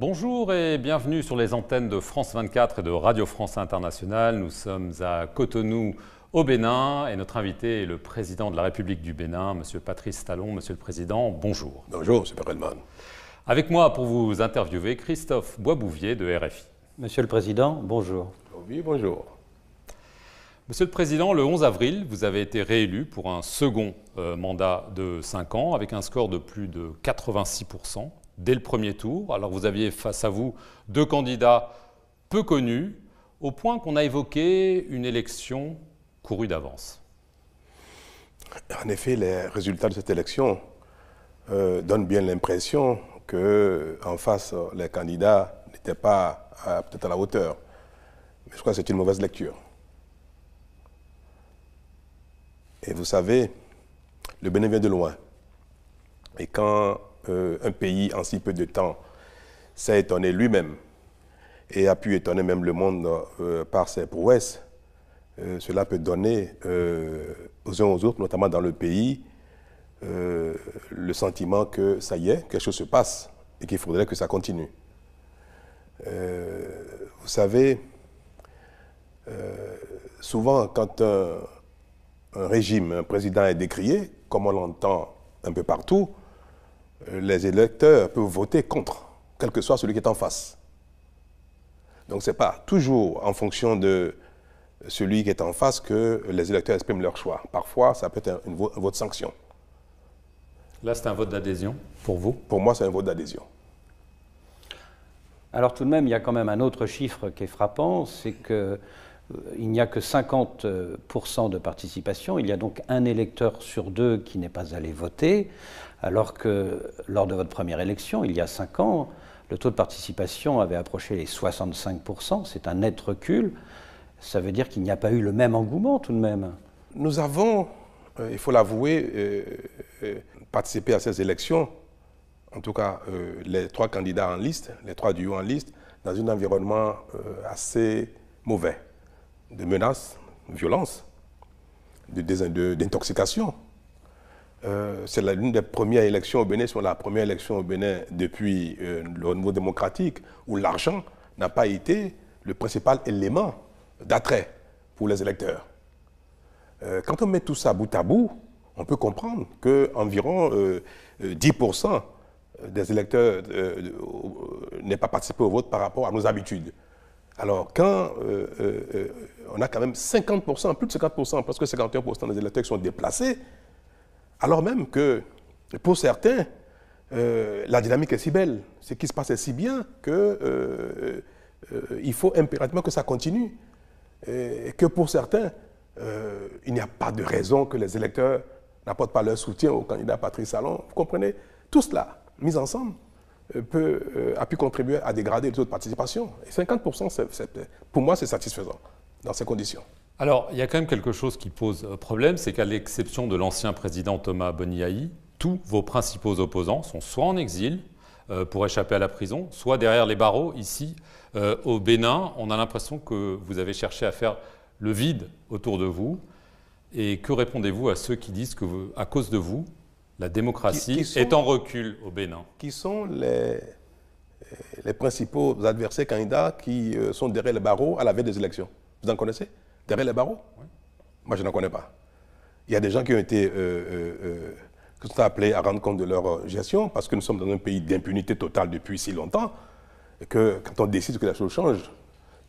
Bonjour et bienvenue sur les antennes de France 24 et de Radio France Internationale. Nous sommes à Cotonou, au Bénin, et notre invité est le président de la République du Bénin, M. Patrice Talon. Monsieur le Président, bonjour. Bonjour, M. Perelman. Avec moi pour vous interviewer, Christophe Boisbouvier de RFI. Monsieur le Président, bonjour. Oui, bonjour. Monsieur le Président, le 11 avril, vous avez été réélu pour un second mandat de 5 ans avec un score de plus de 86% dès le premier tour. Alors vous aviez face à vous deux candidats peu connus, au point qu'on a évoqué une élection courue d'avance. En effet, les résultats de cette élection donnent bien l'impression qu'en face, les candidats n'étaient pas peut-être à la hauteur. Mais je crois que c'est une mauvaise lecture. Et vous savez, le Bénin vient de loin. Et quand un pays, en si peu de temps, s'est étonné lui-même et a pu étonner même le monde par ses prouesses, cela peut donner aux uns aux autres, notamment dans le pays, le sentiment que ça y est, quelque chose se passe et qu'il faudrait que ça continue. Vous savez, souvent quand un régime, un président est décrié, comme on l'entend un peu partout, les électeurs peuvent voter contre, quel que soit celui qui est en face. Donc ce n'est pas toujours en fonction de celui qui est en face que les électeurs expriment leur choix. Parfois, ça peut être un vote sanction. Là, c'est un vote d'adhésion pour vous? Pour moi, c'est un vote d'adhésion. Alors tout de même, il y a quand même un autre chiffre qui est frappant, c'est qu'il n'y a que 50% de participation. Il y a donc un électeur sur deux qui n'est pas allé voter, alors que lors de votre première élection, il y a 5 ans, le taux de participation avait approché les 65%. C'est un net recul. Ça veut dire qu'il n'y a pas eu le même engouement tout de même. Nous avons, il faut l'avouer, participé à ces élections, en tout cas les 3 candidats en liste, les 3 duos en liste, dans un environnement assez mauvais, de menaces, de violences, d'intoxication. C'est l'une des premières élections au Bénin, c'est la première élection au Bénin depuis le renouveau démocratique, où l'argent n'a pas été le principal élément d'attrait pour les électeurs. Quand on met tout ça bout à bout, on peut comprendre qu'environ 10% des électeurs n'aient pas participé au vote par rapport à nos habitudes. Alors, quand on a quand même 50%, plus de 50%, presque 51% des électeurs qui sont déplacés, alors même que, pour certains, la dynamique est si belle, ce qui se passe est si bien qu'il faut impérativement que ça continue. Et que pour certains, il n'y a pas de raison que les électeurs n'apportent pas leur soutien au candidat Patrice Talon. Vous comprenez? Tout cela, mis ensemble, a pu contribuer à dégrader le taux de participation. Et 50%, pour moi, c'est satisfaisant dans ces conditions. Alors, il y a quand même quelque chose qui pose problème, c'est qu'à l'exception de l'ancien président Thomas Boniaï, tous vos principaux opposants sont soit en exil pour échapper à la prison, soit derrière les barreaux. Ici, au Bénin, on a l'impression que vous avez cherché à faire le vide autour de vous. Et que répondez-vous à ceux qui disent que, à cause de vous, la démocratie est en recul au Bénin? Qui sont les principaux adversaires candidats qui sont derrière les barreaux à la veille des élections? Vous en connaissez? Derrière les barreaux? Oui. Moi, je n'en connais pas. Il y a des gens qui ont été qui sont appelés à rendre compte de leur gestion, parce que nous sommes dans un pays d'impunité totale depuis si longtemps, et que quand on décide que la chose change,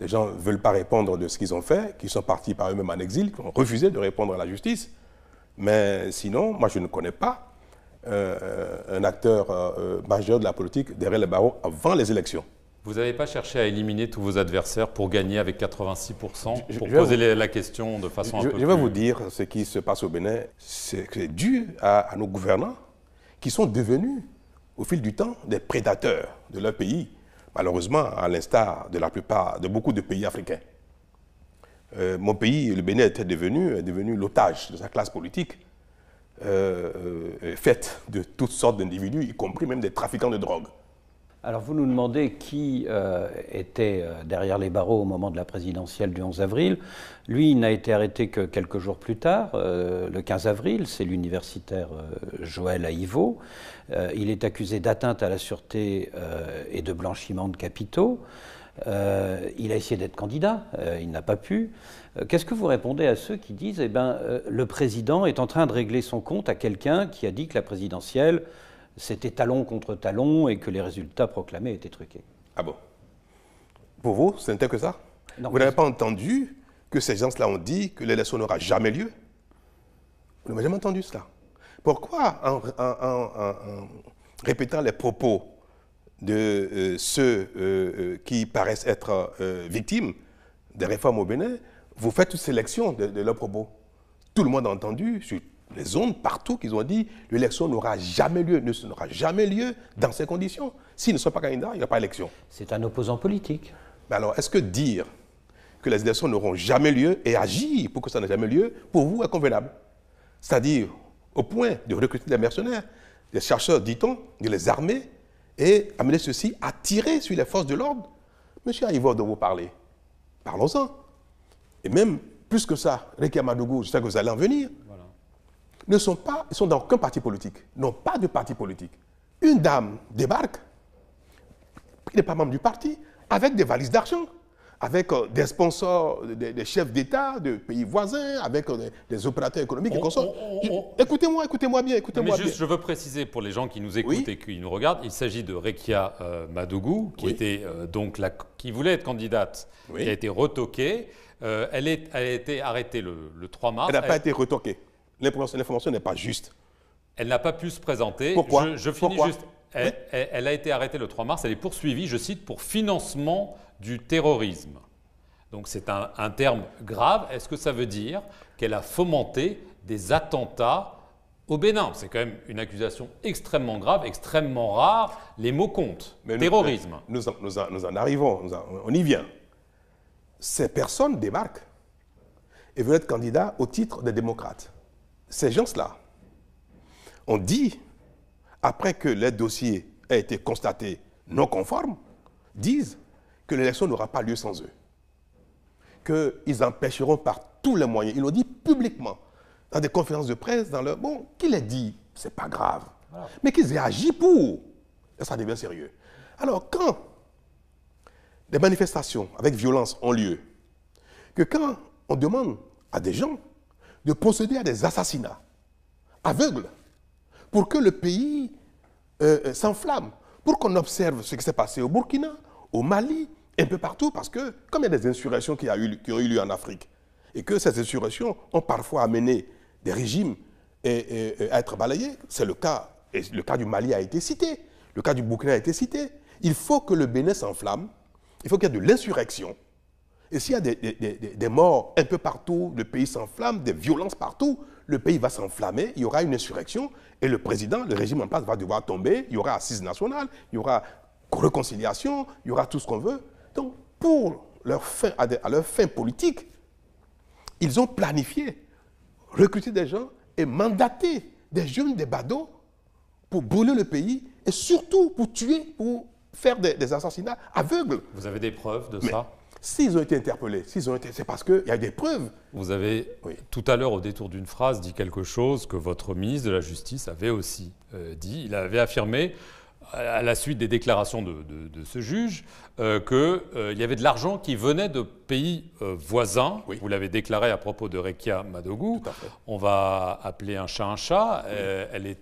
les gens ne veulent pas répondre de ce qu'ils ont fait, qui sont partis par eux-mêmes en exil, qui ont refusé de répondre à la justice. Mais sinon, moi, je ne connais pas un acteur majeur de la politique derrière les barreaux avant les élections. Vous n'avez pas cherché à éliminer tous vos adversaires pour gagner avec 86%, pour poser la question de façon un peu plus... Je vais vous dire ce qui se passe au Bénin. C'est dû à nos gouvernants qui sont devenus, au fil du temps, des prédateurs de leur pays, malheureusement, à l'instar de beaucoup de pays africains. Mon pays, le Bénin, est devenu l'otage de sa classe politique, faite de toutes sortes d'individus, y compris même des trafiquants de drogue. Alors vous nous demandez qui était derrière les barreaux au moment de la présidentielle du 11 avril. Lui, il n'a été arrêté que quelques jours plus tard, le 15 avril, c'est l'universitaire Joël Aïvo. Il est accusé d'atteinte à la sûreté et de blanchiment de capitaux. Il a essayé d'être candidat, il n'a pas pu. Qu'est-ce que vous répondez à ceux qui disent le président est en train de régler son compte à quelqu'un qui a dit que la présidentielle c'était talon contre talon et que les résultats proclamés étaient truqués? Ah bon? Pour vous, ce n'était que ça? Non, vous n'avez pas entendu que ces gens-là ont dit que l'élection n'aura jamais lieu? Vous n'avez jamais entendu cela? Pourquoi, en répétant les propos de ceux qui paraissent être victimes des réformes au Bénin, vous faites une sélection de leurs propos? Tout le monde a entendu sur les ondes, partout, qu'ils ont dit que l'élection n'aura jamais lieu, n'aura jamais lieu dans ces conditions. S'ils ne sont pas candidats, il n'y a pas d'élection. C'est un opposant politique. Mais alors, est-ce que dire que les élections n'auront jamais lieu et agir pour que ça n'ait jamais lieu, pour vous, est convenable? C'est-à-dire, au point de recruter des mercenaires, des chercheurs, dit-on, de les armer et amener ceux-ci à tirer sur les forces de l'ordre? Monsieur Aïvo, dont vous parlez, parlons-en. Et même plus que ça, Rekia Madougou, je sais que vous allez en venir, ils sont dans aucun parti politique, n'ont pas de parti politique. Une dame débarque, il n'est pas membre du parti, avec des valises d'argent, avec des sponsors, des chefs d'État de pays voisins, avec des opérateurs économiques et consorts. Écoutez-moi bien, écoutez-moi bien. Je veux préciser pour les gens qui nous écoutent et qui nous regardent, il s'agit de Rekia Madougou, qui était qui voulait être candidate, qui a été retoquée. Elle a été arrêtée le 3 mars. Elle n'a pas été retoquée. L'information n'est pas juste. Elle n'a pas pu se présenter. Pourquoi? Je finis juste. Elle a été arrêtée le 3 mars. Elle est poursuivie, je cite, pour financement du terrorisme. Donc c'est un terme grave. Est-ce que ça veut dire qu'elle a fomenté des attentats au Bénin? C'est quand même une accusation extrêmement grave, extrêmement rare. Les mots comptent. Mais terrorisme. Nous en arrivons, on y vient. Ces personnes débarquent et veulent être candidats au titre des démocrates. Ces gens-là ont dit, après que les dossiers aient été constatés non conformes, disent que l'élection n'aura pas lieu sans eux. Qu'ils empêcheront par tous les moyens. Ils l'ont dit publiquement, dans des conférences de presse, dans leur... Bon, qu'ils l'aient dit, c'est pas grave. Voilà. Mais qu'ils aient agi pour. Et ça devient sérieux. Alors, quand des manifestations avec violence ont lieu, que quand on demande à des gens de procéder à des assassinats aveugles pour que le pays s'enflamme, pour qu'on observe ce qui s'est passé au Burkina, au Mali, un peu partout, parce que comme il y a des insurrections qui ont eu lieu en Afrique, et que ces insurrections ont parfois amené des régimes à être balayés, c'est le cas, et le cas du Mali a été cité, le cas du Burkina a été cité. Il faut que le Bénin s'enflamme, il faut qu'il y ait de l'insurrection. Et s'il y a des morts un peu partout, le pays s'enflamme, des violences partout, le pays va s'enflammer, il y aura une insurrection, et le président, le régime en place va devoir tomber, il y aura assise nationale, il y aura réconciliation, il y aura tout ce qu'on veut. Donc, pour leur fin, à leur fin politique, ils ont planifié, recruté des gens et mandaté des jeunes, des badauds, pour brûler le pays, et surtout pour tuer, pour faire des assassinats aveugles. Vous avez des preuves de ça? S'ils ont été interpellés, c'est parce qu'il y a des preuves. Vous avez, tout à l'heure, au détour d'une phrase, dit quelque chose que votre ministre de la Justice avait aussi dit. Il avait affirmé, à la suite des déclarations de ce juge, qu'il y avait de l'argent qui venait de pays voisins. Vous l'avez déclaré à propos de Rekia Madougou. On va appeler un chat un chat. Elle est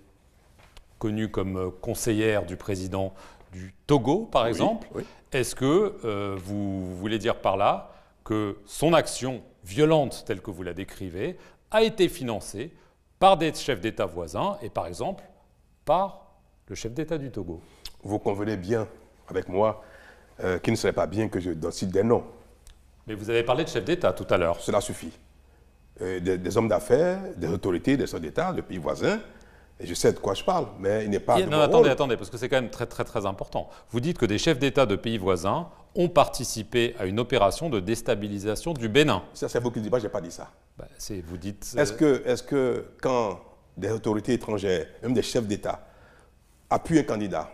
connue comme conseillère du président du Togo, par exemple. Est-ce que vous voulez dire par là que son action violente, telle que vous la décrivez, a été financée par des chefs d'État voisins et, par exemple, par le chef d'État du Togo? Vous convenez bien avec moi qu'il ne serait pas bien que je cite des noms. Mais vous avez parlé de chefs d'État tout à l'heure. Cela suffit. Des hommes d'affaires, des autorités, des chefs d'État, de pays voisins. Et je sais de quoi je parle, mais il n'est pas... Non, attendez, parce que c'est quand même très, très, très important. Vous dites que des chefs d'État de pays voisins ont participé à une opération de déstabilisation du Bénin. Ça, c'est vous qui dites, moi, je n'ai pas dit ça. Vous dites... Est-ce que quand des autorités étrangères, même des chefs d'État, appuient un candidat,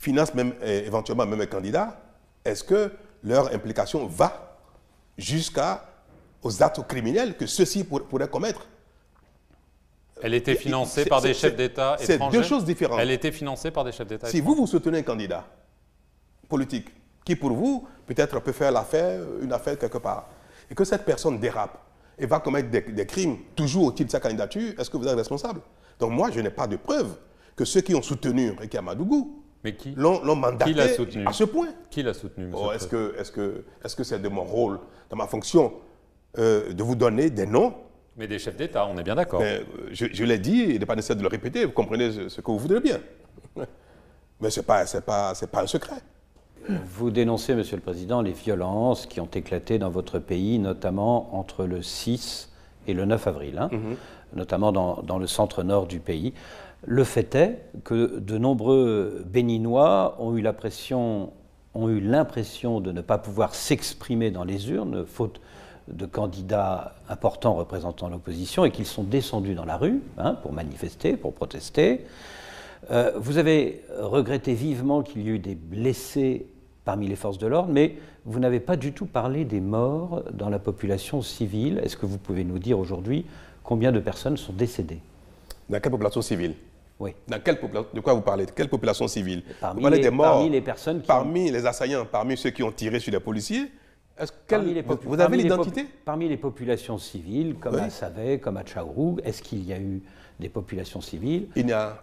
financent même, éventuellement même un candidat, est-ce que leur implication va jusqu'aux actes criminels que ceux-ci pourraient commettre? Elle était financée par des chefs d'État étrangers? C'est deux choses différentes. Elle était financée par des chefs d'État étrangers. Si vous soutenez un candidat politique qui, pour vous, peut-être peut faire une affaire quelque part, et que cette personne dérape et va commettre des crimes toujours au titre de sa candidature, est-ce que vous êtes responsable? Donc moi, je n'ai pas de preuve que ceux qui ont soutenu Réki Amadougou l'ont mandaté à ce point. Qui l'a soutenu, monsieur le Président? Est-ce que c'est de mon rôle, de ma fonction, de vous donner des noms? Mais des chefs d'État, on est bien d'accord. Je l'ai dit, il n'est pas nécessaire de le répéter, vous comprenez ce que vous voudrez bien. Mais ce n'est pas un secret. Vous dénoncez, Monsieur le Président, les violences qui ont éclaté dans votre pays, notamment entre le 6 et le 9 avril, notamment dans le centre-nord du pays. Le fait est que de nombreux Béninois ont eu l'impression de ne pas pouvoir s'exprimer dans les urnes, faute de candidats importants représentant l'opposition, et qu'ils sont descendus dans la rue pour manifester, pour protester. Vous avez regretté vivement qu'il y ait eu des blessés parmi les forces de l'ordre, mais vous n'avez pas du tout parlé des morts dans la population civile. Est-ce que vous pouvez nous dire aujourd'hui combien de personnes sont décédées? Dans quelle population civile? Oui. De quoi vous parlez? De quelle population civile? Parmi vous parlez des morts, parmi les personnes qui parmi les assaillants, parmi ceux qui ont tiré sur les policiers. Vous avez l'identité? Parmi les populations civiles, comme à Savé, comme à Tchaourou, est-ce qu'il y a eu des populations civiles?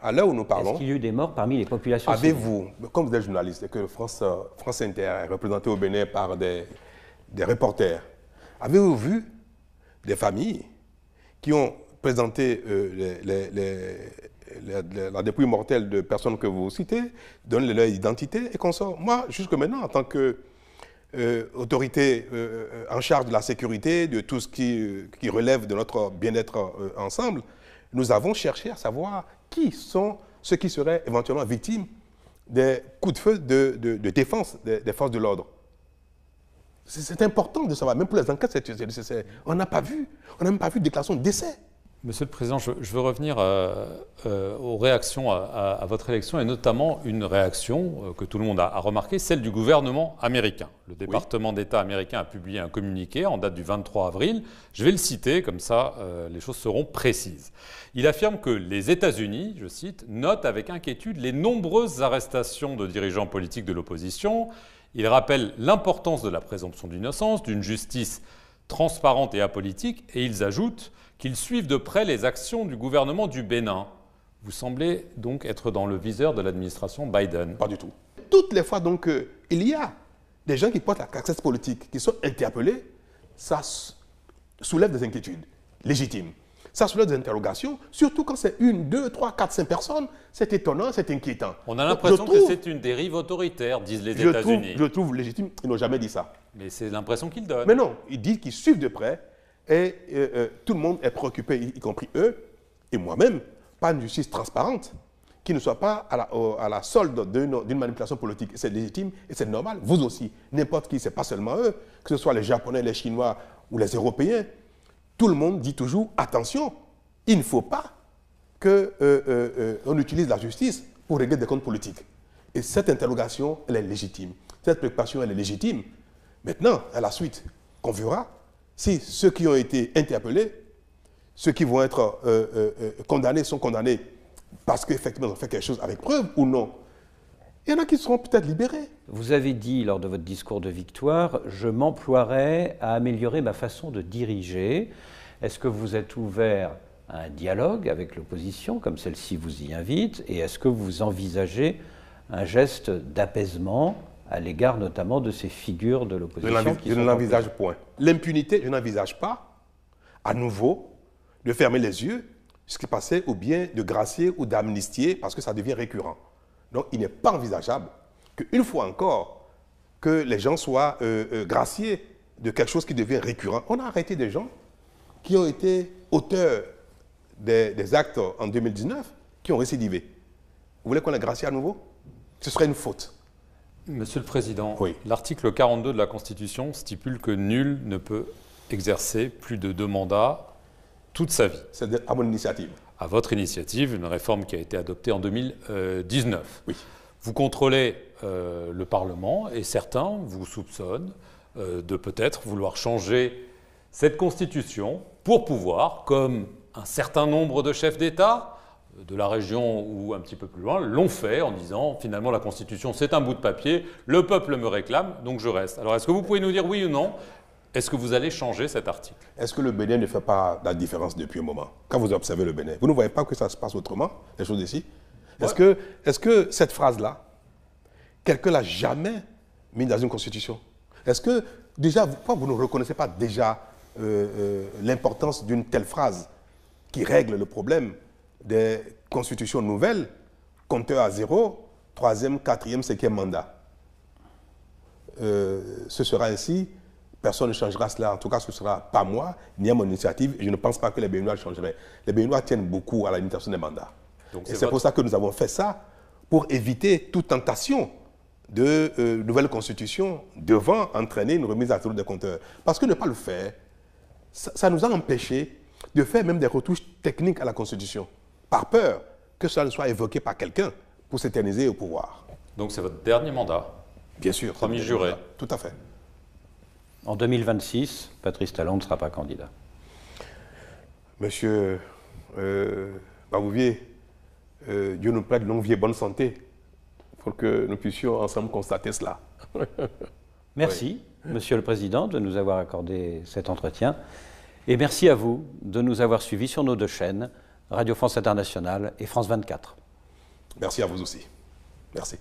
À l'heure où nous parlons, est-ce qu'il y a eu des morts parmi les populations civiles? Avez-vous, comme vous êtes journaliste et que France Inter est représentée au Bénin par des reporters, avez-vous vu des familles qui ont présenté la dépouille mortelle de personnes que vous citez, donnent leur identité et qu'on sort? Moi, jusque maintenant, en tant que autorité en charge de la sécurité, de tout ce qui relève de notre bien-être ensemble, nous avons cherché à savoir qui sont ceux qui seraient éventuellement victimes des coups de feu de défense des forces de l'ordre. C'est important de savoir, même pour les enquêtes, c'est nécessaire. On n'a pas vu, on n'a même pas vu de déclaration de décès. Monsieur le Président, je veux revenir aux réactions à votre élection, et notamment une réaction que tout le monde a remarquée, celle du gouvernement américain. Le département d'État américain a publié un communiqué en date du 23 avril. Je vais le citer, comme ça les choses seront précises. Il affirme que les États-Unis, je cite, notent avec inquiétude les nombreuses arrestations de dirigeants politiques de l'opposition. Il rappelle l'importance de la présomption d'innocence, d'une justice transparente et apolitique, et ils ajoutent qu'ils suivent de près les actions du gouvernement du Bénin. Vous semblez donc être dans le viseur de l'administration Biden. Pas du tout. Toutes les fois donc il y a des gens qui portent la casquette politique, qui sont interpellés, ça soulève des inquiétudes légitimes. Ça soulève des interrogations, surtout quand c'est 1, 2, 3, 4, 5 personnes. C'est étonnant, c'est inquiétant. On a l'impression que c'est une dérive autoritaire, disent les États-Unis. Je trouve légitime, ils n'ont jamais dit ça. Mais c'est l'impression qu'ils donnent. Mais non, ils disent qu'ils suivent de près et tout le monde est préoccupé, y compris eux et moi-même, par une justice transparente qui ne soit pas à la solde d'une manipulation politique. C'est légitime et c'est normal. Vous aussi, n'importe qui, ce n'est pas seulement eux, que ce soit les Japonais, les Chinois ou les Européens. Tout le monde dit toujours, attention, il ne faut pas qu'on utilise la justice pour régler des comptes politiques. Et cette interrogation, elle est légitime. Cette préoccupation, elle est légitime. Maintenant, à la suite, qu'on verra si ceux qui ont été interpellés, ceux qui vont être condamnés sont condamnés parce qu'effectivement ils ont fait quelque chose avec preuve ou non. Il y en a qui seront peut-être libérés. Vous avez dit lors de votre discours de victoire, je m'emploierai à améliorer ma façon de diriger. Est-ce que vous êtes ouvert à un dialogue avec l'opposition, comme celle-ci vous y invite, et est-ce que vous envisagez un geste d'apaisement à l'égard notamment de ces figures de l'opposition? Je ne l'envisage point. L'impunité, je n'envisage pas à nouveau de fermer les yeux sur ce qui passait ou bien de gracier ou d'amnistier parce que ça devient récurrent. Donc il n'est pas envisageable qu'une fois encore, que les gens soient graciés de quelque chose qui devient récurrent. On a arrêté des gens qui ont été auteurs des actes en 2019 qui ont récidivé. Vous voulez qu'on les gracie à nouveau? Ce serait une faute. Monsieur le Président, oui. L'article 42 de la Constitution stipule que nul ne peut exercer plus de 2 mandats toute sa vie. C'est à mon initiative. À votre initiative, une réforme qui a été adoptée en 2019. Oui. Vous contrôlez le Parlement et certains vous soupçonnent de peut-être vouloir changer cette Constitution pour pouvoir, comme un certain nombre de chefs d'État, de la région ou un petit peu plus loin, l'ont fait en disant finalement la Constitution c'est un bout de papier, le peuple me réclame, donc je reste. Alors est-ce que vous pouvez nous dire oui ou non, est-ce que vous allez changer cet article? Est-ce que le Bénin ne fait pas la différence depuis un moment? Quand vous observez le Bénin, vous ne voyez pas que ça se passe autrement, les choses ici? Est-ce que cette phrase-là, quelqu'un l'a jamais mise dans une Constitution? Est-ce que déjà, pourquoi vous ne reconnaissez pas déjà l'importance d'une telle phrase qui règle le problème des constitutions nouvelles, compteur à 0, 3e, 4e, 5e mandat? Ce sera ainsi, personne ne changera cela, en tout cas ce ne sera pas moi, ni à mon initiative, et je ne pense pas que les Béninois changeraient. Les Béninois tiennent beaucoup à la limitation des mandats. Et c'est pour ça que nous avons fait ça, pour éviter toute tentation de nouvelle constitution devant entraîner une remise à zéro des compteurs. Parce que ne pas le faire, ça nous a empêchés de faire même des retouches techniques à la Constitution, par peur que cela ne soit évoqué par quelqu'un pour s'éterniser au pouvoir. Donc c'est votre dernier mandat? Bien sûr. Premier juré. Tout à fait. En 2026, Patrice Talon ne sera pas candidat. Monsieur Babouvier, Dieu nous prête longue vie et bonne santé pour que nous puissions ensemble constater cela. Merci, Monsieur le Président, de nous avoir accordé cet entretien. Et merci à vous de nous avoir suivis sur nos deux chaînes, Radio France Internationale et France 24. Merci à vous aussi. Merci.